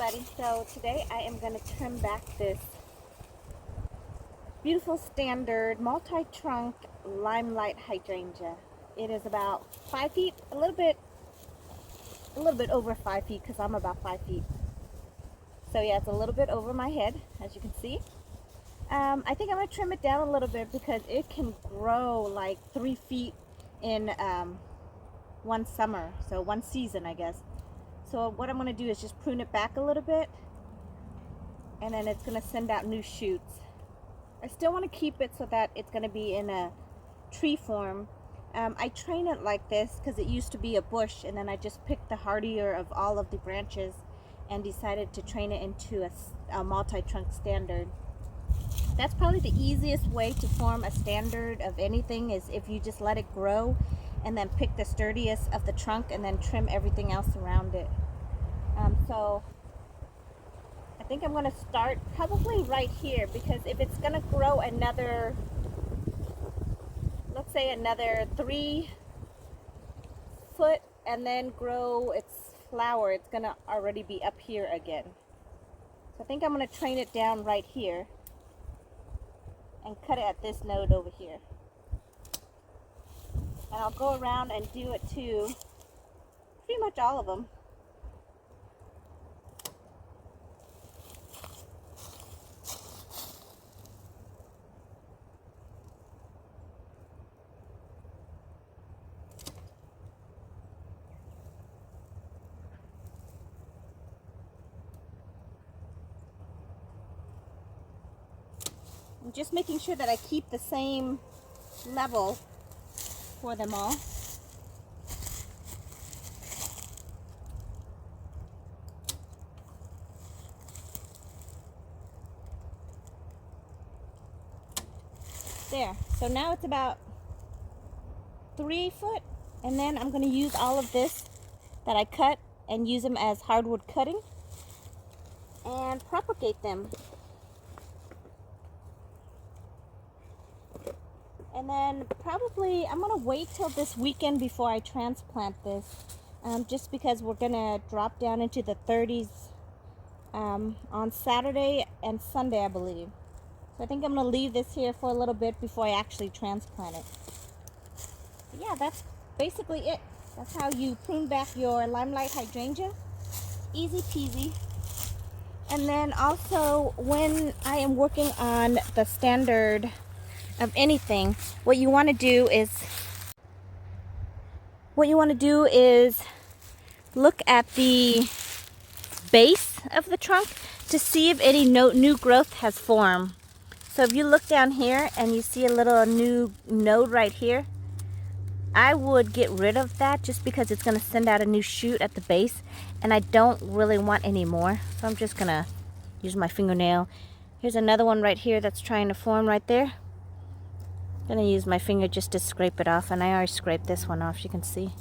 everybody. So today I am going to trim back this beautiful standard multi-trunk limelight hydrangea. It is about 5 feet, a little bit over 5 feet because I'm about 5 feet. So yeah, it's a little bit over my head, as you can see. I think I'm going to trim it down a little bit because it can grow like 3 feet in one summer, so one season, I guess. So what I'm going to do is just prune it back a little bit, and then it's going to send out new shoots. I still want to keep it so that it's going to be in a tree form. I train it like this because it used to be a bush, and then I just picked the hardier of all of the branches and decided to train it into a multi-trunk standard. That's probably the easiest way to form a standard of anything, is if you just let it grow and then pick the sturdiest of the trunk and then trim everything else around it. So I think I'm going to start probably right here, because if it's going to grow another, let's say another 3 foot and then grow its flower, it's going to already be up here again. So I think I'm going to train it down right here and cut it at this node over here. And I'll go around and do it to pretty much all of them. I'm just making sure that I keep the same level for them all. There. So now it's about 3 foot, and then I'm going to use all of this that I cut and use them as hardwood cutting and propagate them. And then probably I'm going to wait till this weekend before I transplant this, just because we're going to drop down into the 30s on Saturday and Sunday, I believe. So I think I'm going to leave this here for a little bit before I actually transplant it. But yeah, that's basically it. That's how you prune back your limelight hydrangea. Easy peasy. And then also, when I am working on the standard of anything, what you want to do is look at the base of the trunk to see if any new growth has formed. So if you look down here and you see a little new node right here, I would get rid of that, just because it's going to send out a new shoot at the base, and I don't really want any more. So I'm just going to use my fingernail. Here's another one right here that's trying to form right there. I'm going to use my finger just to scrape it off, and I already scraped this one off, you can see.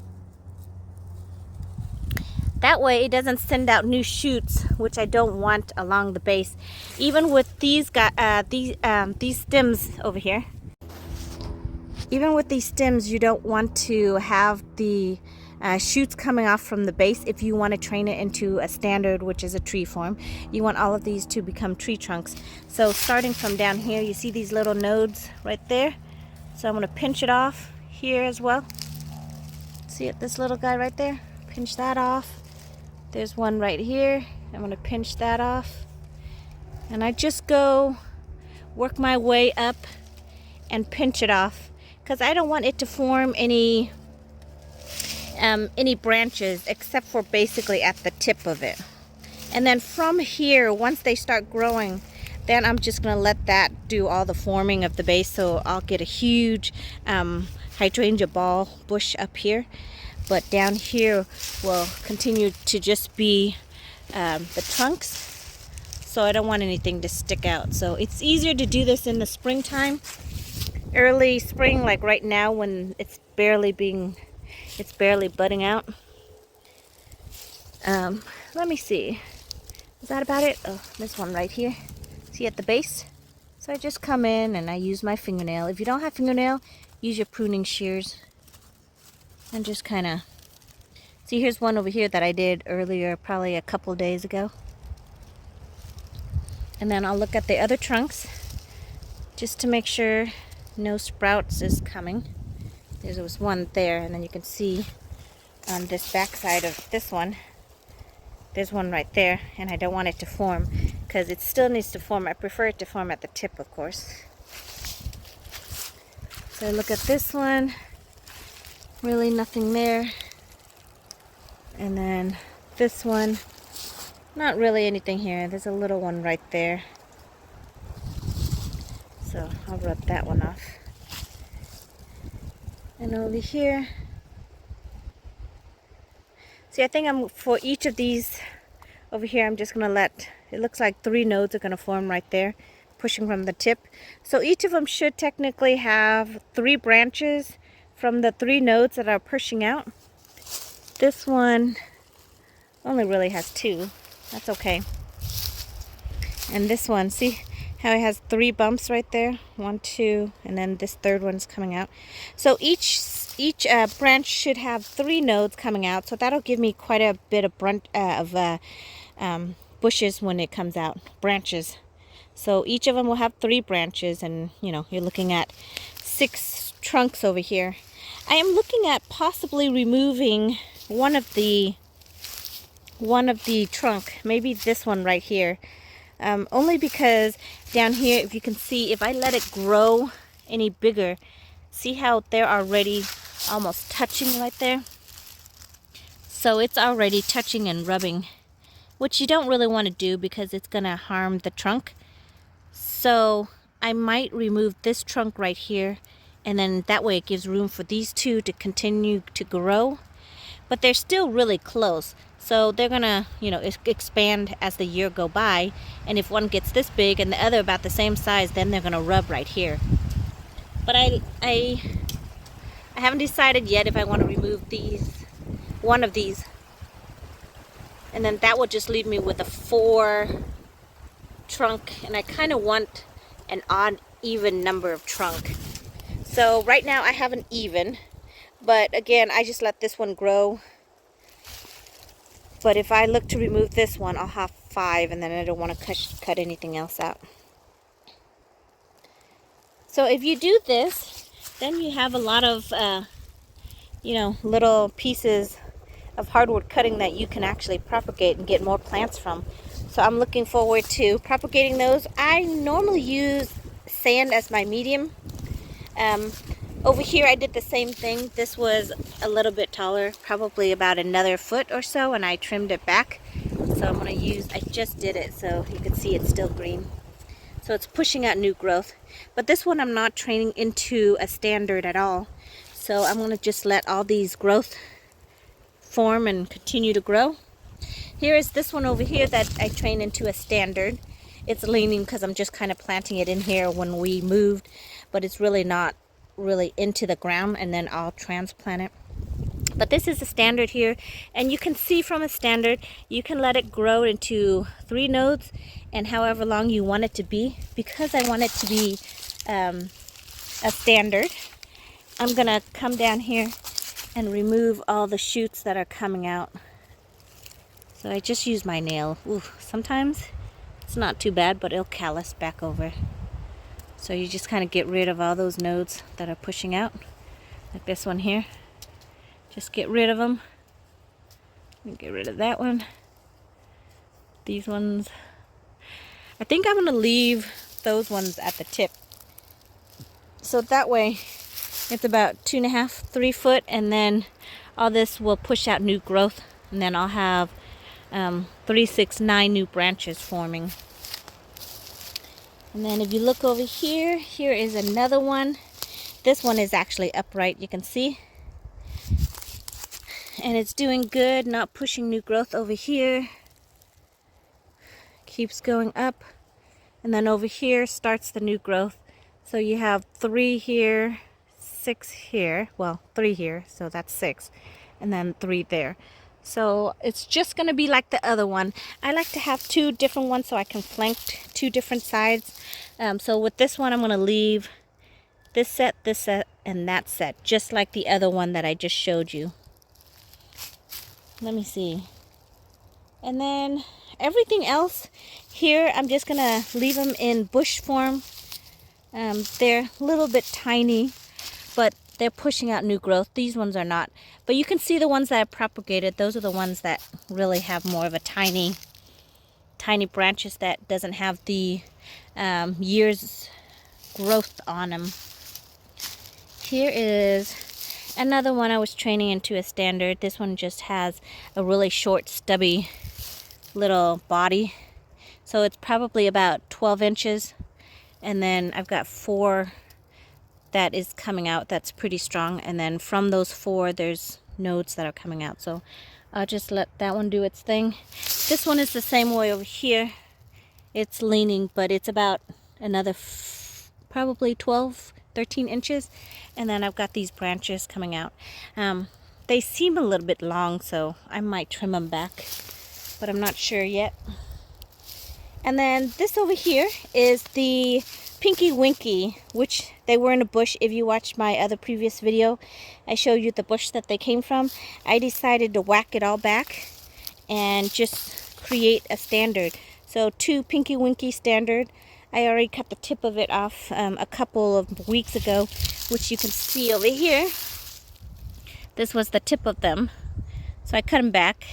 That way it doesn't send out new shoots, which I don't want along the base. Even with these stems over here, even with these stems, you don't want to have the shoots coming off from the base. If you want to train it into a standard, which is a tree form, you want all of these to become tree trunks. So starting from down here, you see these little nodes right there. So I'm going to pinch it off here as well. See it, this little guy right there? Pinch that off. There's one right here. I'm going to pinch that off. And I just go work my way up and pinch it off, because I don't want it to form any branches except for basically at the tip of it. And then from here, once they start growing, then I'm just going to let that do all the forming of the base. So I'll get a huge hydrangea ball bush up here. But down here will continue to just be the trunks. So I don't want anything to stick out. So it's easier to do this in the springtime. Early spring, like right now when it's barely budding out. Let me see. Is that about it? Oh, this one right here. See at the base? So I just come in and I use my fingernail. If you don't have fingernail, use your pruning shears. And just kind of... See, here's one over here that I did earlier, probably a couple days ago. And then I'll look at the other trunks just to make sure no sprouts is coming. There was one there, and then you can see on this back side of this one, there's one right there, and I don't want it to form because it still needs to form. I prefer it to form at the tip, of course. So look at this one, really nothing there. And then this one, not really anything here. There's a little one right there. So I'll rub that one off. And over here, see, I think for each of these over here, I'm just gonna let, it looks like 3 nodes are gonna form right there, pushing from the tip. So each of them should technically have 3 branches from the 3 nodes that are pushing out. This one only really has 2. That's okay. And this one, see how it has 3 bumps right there? 1, 2, and then this third one's coming out. So each branch should have 3 nodes coming out. So that'll give me quite a bit of bushes when it comes out, branches. So each of them will have 3 branches, and you know, you're looking at 6 trunks over here. I am looking at possibly removing one of the trunk, maybe this one right here. Only because down here, if you can see, if I let it grow any bigger, see how they're already almost touching right there? So it's already touching and rubbing, which you don't really want to do because it's going to harm the trunk. So I might remove this trunk right here, and then that way it gives room for these 2 to continue to grow. But they're still really close. So they're gonna, you know, expand as the year go by. And if one gets this big and the other about the same size, then they're gonna rub right here. But I haven't decided yet if I want to remove one of these. And then that will just leave me with a 4 trunk. And I kind of want an odd, even number of trunk. So right now I have an even. But again, I just let this one grow. But if I look to remove this one, I'll have 5, and then I don't want to cut anything else out. So if you do this, then you have a lot of, you know, little pieces of hardwood cutting that you can actually propagate and get more plants from. So I'm looking forward to propagating those. I normally use sand as my medium. Over here I did the same thing. This was a little bit taller, probably about another foot or so, and I trimmed it back. So I'm going to use, I just did it so you can see it's still green. So it's pushing out new growth. But this one I'm not training into a standard at all. So I'm going to just let all these growth form and continue to grow. Here is this one over here that I trained into a standard. It's leaning because I'm just kind of planting it in here when we moved, but it's really not really into the ground, and then I'll transplant it. But this is a standard here, and you can see from a standard you can let it grow into 3 nodes and however long you want it to be. Because I want it to be a standard, I'm gonna come down here and remove all the shoots that are coming out. So I just use my nail. Ooh, sometimes it's not too bad, but it'll callus back over. So you just kind of get rid of all those nodes that are pushing out, like this one here. Just get rid of them. Get rid of that one. These ones. I think I'm going to leave those ones at the tip. So that way it's about 2.5, 3 foot, and then all this will push out new growth, and then I'll have 3, 6, 9 new branches forming. And then if you look over here, here is another one. This one is actually upright, you can see. And it's doing good, not pushing new growth over here. Keeps going up. And then over here starts the new growth. So you have 3 here, 6 here. Well, 3 here, so that's 6. And then 3 there. So it's just going to be like the other one. I like to have 2 different ones so I can flank 2 different sides. So with this one, I'm going to leave this set, and that set, just like the other one that I just showed you. Let me see. And then Everything else here, I'm just gonna leave them in bush form. They're a little bit tiny, but they're pushing out new growth. These ones are not. But you can see the ones that are propagated. Those are the ones that really have more of a tiny branches that doesn't have the years growth on them. Here is another one I was training into a standard. This one just has a really short, stubby little body. So it's probably about 12 inches. And then I've got 4 that is coming out that's pretty strong. And then from those 4, there's nodes that are coming out. So I'll just let that one do its thing. This one is the same way over here. It's leaning, but it's about another probably 12, 13 inches. And then I've got these branches coming out. They seem a little bit long, so I might trim them back, but I'm not sure yet. And then this over here is the Pinky Winky, which they were in a bush. If you watched my other previous video, I showed you the bush that they came from. I decided to whack it all back and just create a standard. So 2 Pinky Winky standard. I already cut the tip of it off a couple of weeks ago, which you can see over here. This was the tip of them. So I cut them back.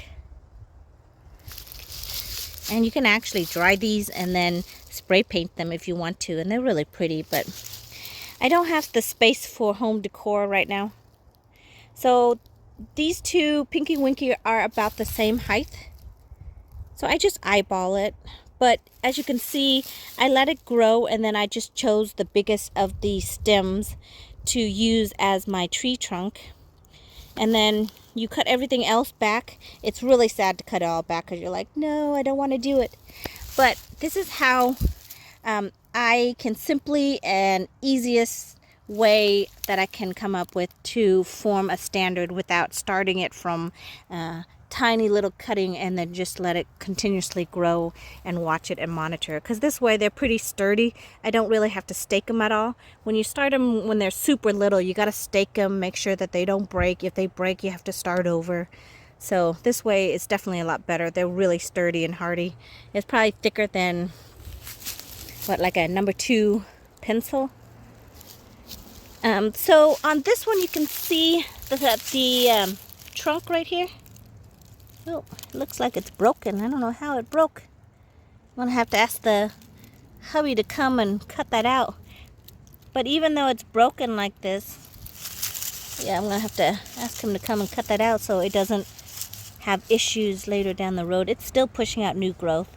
And you can actually dry these and then spray paint them if you want to. And they're really pretty, but I don't have the space for home decor right now. So these 2 Pinky Winky are about the same height. So I just eyeball it. But as you can see, I let it grow and then I just chose the biggest of the stems to use as my tree trunk. And then you cut everything else back. It's really sad to cut it all back because you're like, no, I don't want to do it. But this is how I can simply and easiest way that I can come up with to form a standard without starting it from tiny little cutting and then just let it continuously grow and watch it and monitor. Because this way they're pretty sturdy. I don't really have to stake them at all. When you start them when they're super little, you got to stake them, make sure that they don't break. If they break, you have to start over. So this way it's definitely a lot better. They're really sturdy and hardy. It's probably thicker than what, like a number 2 pencil. So on this one you can see the trunk right here. Oh, it looks like it's broken. I don't know how it broke. I'm going to have to ask the hubby to come and cut that out. But even though it's broken like this, yeah, I'm going to have to ask him to come and cut that out so it doesn't have issues later down the road. It's still pushing out new growth.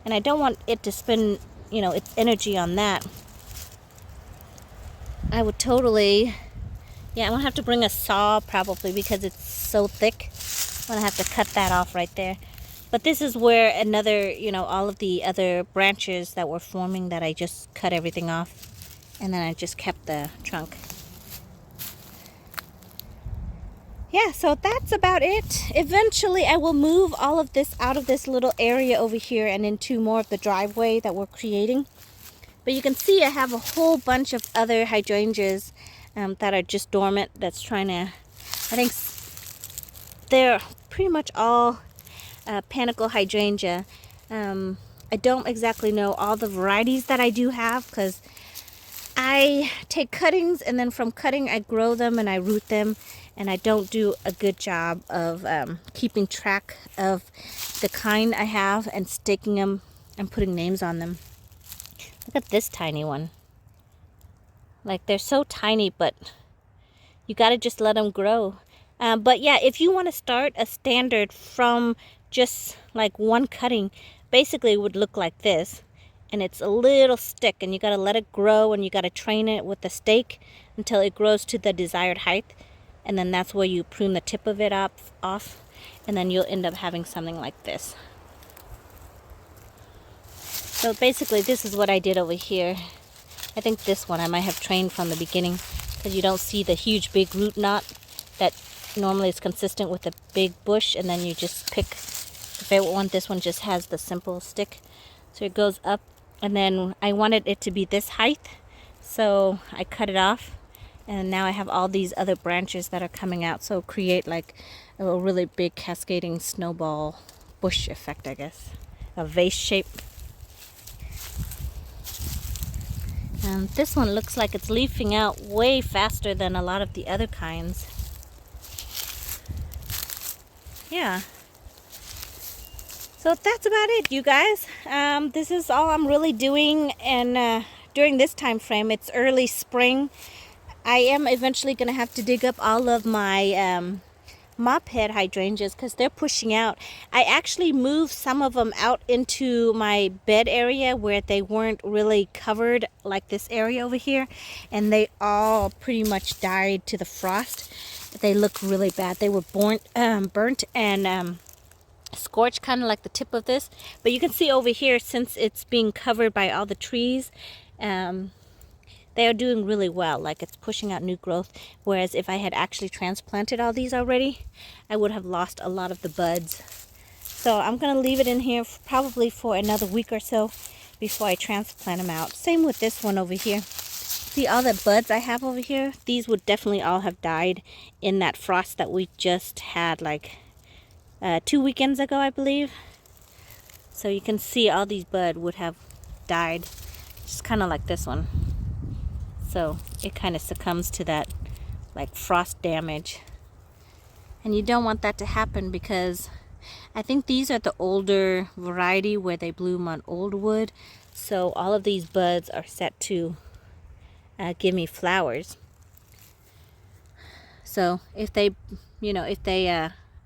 And I don't want it to spend, you know, its energy on that. I would totally, yeah, I'm going to have to bring a saw probably because it's so thick. I'm going to have to cut that off right there. But this is where another, you know, all of the other branches that were forming that I just cut everything off. And then I just kept the trunk. Yeah, so that's about it. Eventually I will move all of this out of this little area over here and into more of the driveway that we're creating. But you can see I have a whole bunch of other hydrangeas that are just dormant. That's trying to, I think they're pretty much all panicle hydrangea. I don't exactly know all the varieties that I do have because I take cuttings and then from cutting I grow them and I root them, and I don't do a good job of keeping track of the kind I have and staking them and putting names on them. Look at this tiny one. Like, they're so tiny, but you got to just let them grow. But yeah, if you want to start a standard from just like one cutting, basically it would look like this. And it's a little stick, and you got to let it grow, and you got to train it with the stake until it grows to the desired height. And then that's where you prune the tip of it off, and then you'll end up having something like this. So basically this is what I did over here. I think this one I might have trained from the beginning because you don't see the huge big root knot that normally is consistent with a big bush, and then you just pick the favorite one. This one just has the simple stick. So it goes up, and then I wanted it to be this height, so I cut it off, and now I have all these other branches that are coming out, so create like a really big cascading snowball bush effect, I guess. a vase shape. And this one looks like it's leafing out way faster than a lot of the other kinds. Yeah. So that's about it, you guys. This is all I'm really doing, and during this time frame, it's early spring. I am eventually going to have to dig up all of my mop head hydrangeas because they're pushing out. I actually moved some of them out into my bed area where they weren't really covered like this area over here, and they all pretty much died to the frost. They look really bad. They were burnt and scorched, kind of like the tip of this. But you can see over here, since it's being covered by all the trees, they are doing really well. Like, it's pushing out new growth. Whereas if I had actually transplanted all these already, I would have lost a lot of the buds. So I'm going to leave it in here probably for another week or so before I transplant them out. Same with this one over here. See all the buds I have over here? These would definitely all have died in that frost that we just had like 2 weekends ago, I believe. So you can see all these buds would have died, just kind of like this one. So it kind of succumbs to that like frost damage, and you don't want that to happen because I think these are the older variety where they bloom on old wood. So all of these buds are set to give me flowers. So if they,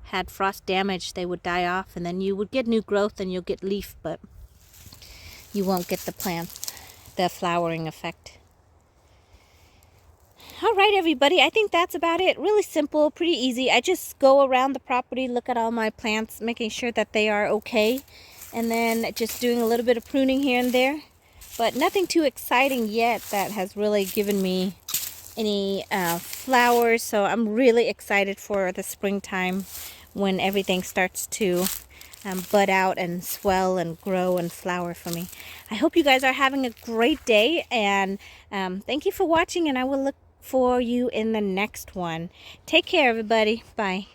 had frost damage, they would die off, and then you would get new growth and you'll get leaf, but you won't get the flowering effect. All right, everybody, I think that's about it. Really simple, pretty easy. I just go around the property, look at all my plants, making sure that they are okay, and then just doing a little bit of pruning here and there, but nothing too exciting yet that has really given me any flowers. So I'm really excited for the springtime when everything starts to bud out and swell and grow and flower for me. I hope you guys are having a great day, and thank you for watching, and I will look for you in the next one. Take care, everybody. Bye.